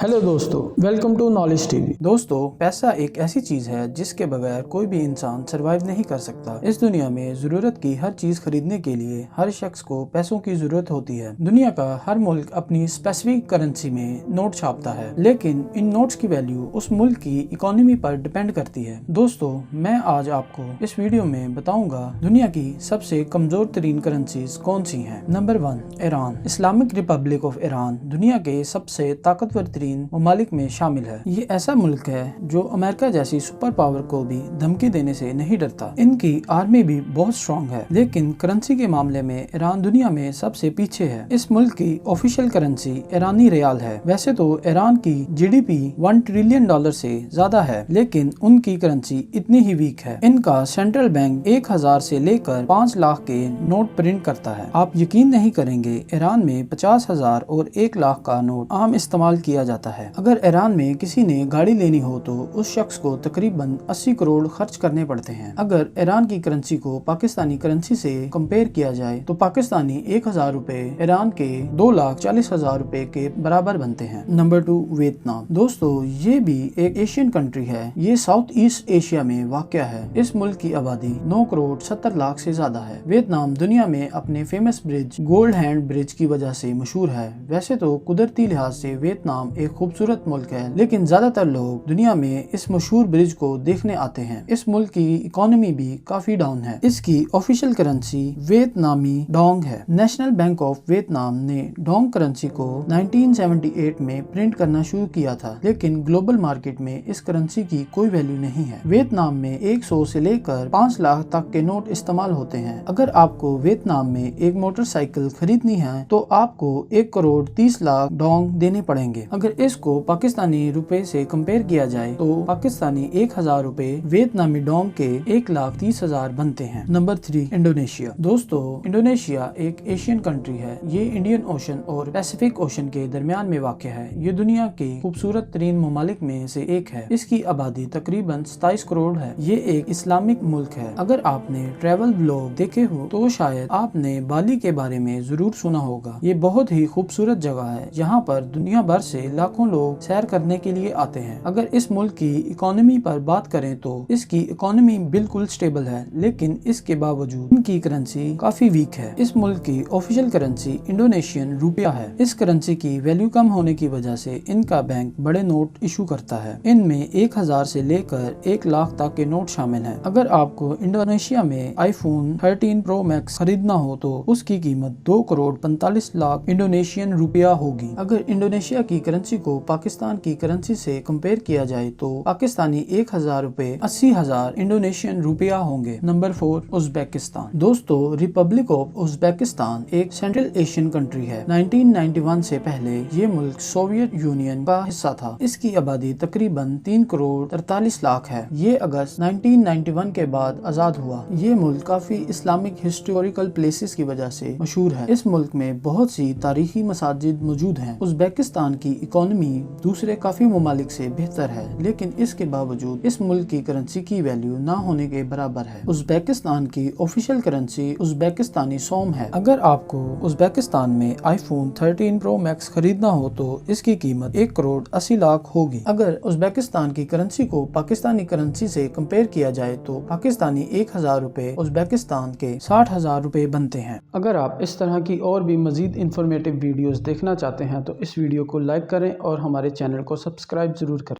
Hello दोस्तों, welcome to knowledge TV. दोस्तों, पैसा एक ऐसी चीज है जिसके बगैर कोई भी इंसान सरवाइव नहीं कर सकता। इस दुनिया में जरूरत की हर चीज खरीदने के लिए हर शख्स को पैसों की जरूरत होती है। दुनिया का हर मुल्क अपनी स्पेसिफिक करेंसी में नोट छापता है, लेकिन इन नोट्स की वैल्यू उस मुल्क की इकोनॉमी पर डिपेंड करती है। दोस्तों, मैं आज आपको इस वीडियो में बताऊंगा दुनिया की सबसे कमजोर तरीन करेंसीज कौन सी हैं। Number 1, Iran. Islamic Republic of Iran दुनिया के सबसे ताकतवर ममालिक में शामिल है। ये ऐसा मुल्क है जो अमेरिका जैसी सुपर पावर को भी धमकी देने से नहीं डरता। इनकी आर्मी भी बहुत स्ट्रॉन्ग है, लेकिन करेंसी के मामले में ईरान दुनिया में सबसे पीछे है। इस मुल्क की ऑफिशियल करेंसी ईरानी रियाल है। वैसे तो ईरान की जीडीपी $1 ट्रिलियन से ज्यादा है, लेकिन उनकी करेंसी इतनी ही वीक है। इनका सेंट्रल बैंक 1000 से लेकर 5 लाख के नोट प्रिंट करता है। आप यकीन नहीं करेंगे, ईरान में 50,000 और 1 लाख का नोट आम इस्तेमाल किया जाता है। अगर ईरान में किसी ने गाड़ी लेनी हो तो उस शख्स को तकरीबन 80 करोड़ खर्च करने पड़ते हैं। अगर ईरान की करेंसी को पाकिस्तानी करेंसी से कंपेयर किया जाए तो पाकिस्तानी 1000 रुपए ईरान के 2,40,000 रुपए के बराबर बनते हैं। Number 2, Vietnam. दोस्तों, ये भी एक एशियन कंट्री है। ये साउथ ईस्ट एशिया में वाक़या है। इस मुल्क की आबादी 9 करोड़ 70 लाख से ज्यादा है। वियतनाम दुनिया में अपने famous bridge gold hand bridge की वजह से मशहूर है। वैसे तो कुदरती लिहाज से वियतनाम एक खूबसूरत मुल्क है, लेकिन ज्यादातर लोग दुनिया में इस मशहूर ब्रिज को देखने आते हैं। इस मुल्क की इकोनॉमी भी काफी डाउन है। इसकी ऑफिशियल करेंसी वियतनामी डोंग है। नेशनल बैंक ऑफ वियतनाम ने डोंग करेंसी को 1978 में प्रिंट करना शुरू किया था, लेकिन ग्लोबल मार्केट में इस करेंसी की कोई वैल्यू नहीं है। वियतनाम में 100 से लेकर 5 लाख तक के नोट इस्तेमाल होते हैं। अगर आपको वियतनाम में एक मोटरसाइकिल खरीदनी है तो आपको 1 करोड़ 30 लाख डोंग देने पड़ेंगे। अगर इसको पाकिस्तानी रुपए से कंपेयर किया जाए तो पाकिस्तानी 1000 रुपए वियतनामी डोंग के 1,30,000 बनते हैं। Number 3, Indonesia. दोस्तों, इंडोनेशिया एक एशियन कंट्री है। ये इंडियन ओशन और पैसिफिक ओशन के दरमियान में वाक़ है। ये दुनिया के खूबसूरत तरीन ममालिक में से एक है। इसकी आबादी तकरीबन 27 करोड़ है। ये एक इस्लामिक मुल्क है। अगर आपने ट्रैवल ब्लॉग देखे हो तो शायद आपने बाली के बारे में जरूर सुना होगा। ये बहुत ही खूबसूरत जगह है। यहाँ पर दुनिया भर से लाखों लोग सैर करने के लिए आते हैं। अगर इस मुल्क की इकोनॉमी पर बात करें तो इसकी इकोनॉमी बिल्कुल स्टेबल है, लेकिन इसके बावजूद इनकी करेंसी काफी वीक है। इस मुल्क की ऑफिशियल करेंसी इंडोनेशियन रुपया है। इस करेंसी की वैल्यू कम होने की वजह से इनका बैंक बड़े नोट इशू करता है। इनमें 1000 से लेकर 1 लाख तक के नोट शामिल हैं। अगर आपको इंडोनेशिया में iPhone 13 Pro Max खरीदना हो तो उसकी कीमत 2 करोड़ 45 लाख इंडोनेशियन रुपया होगी। अगर इंडोनेशिया की करेंसी को पाकिस्तान की करेंसी से कंपेयर किया जाए तो पाकिस्तानी 1000 रुपए 80,000 इंडोनेशियन रुपया होंगे। Number 4, Uzbekistan. दोस्तों, रिपब्लिक ऑफ उज्बेकिस्तान एक सेंट्रल एशियन कंट्री है। 1991 से पहले ये मुल्क सोवियत यूनियन का हिस्सा था। इसकी आबादी तकरीबन 3 करोड़ 43 लाख है। ये अगस्त 1991 के बाद आजाद हुआ। ये मुल्क काफी इस्लामिक हिस्टोरिकल प्लेसेस की वजह से मशहूर है। इस मुल्क में बहुत सी तारीखी मसाजिद मौजूद हैं। उज्बेकिस्तान की इकोनॉमी दूसरे काफी ममालिक से बेहतर है, लेकिन इसके बावजूद इस मुल्क की करेंसी की वैल्यू ना होने के बराबर है। उज्बेकिस्तान की ऑफिशियल करेंसी उज्बेकिस्तानी सोम है। अगर आपको उज्बेकिस्तान में iPhone 13 Pro Max खरीदना हो तो इसकी कीमत 1 करोड़ 80 लाख होगी। अगर उज्बेकिस्तान की करेंसी को पाकिस्तानी करेंसी से कंपेयर किया जाए तो पाकिस्तानी 1000 रुपए उज्बेकिस्तान के 60,000 रुपए बनते हैं। अगर आप इस तरह की और भी मजीद इंफॉर्मेटिव वीडियोस देखना चाहते हैं तो इस वीडियो को लाइक करें और हमारे चैनल को सब्सक्राइब जरूर करें।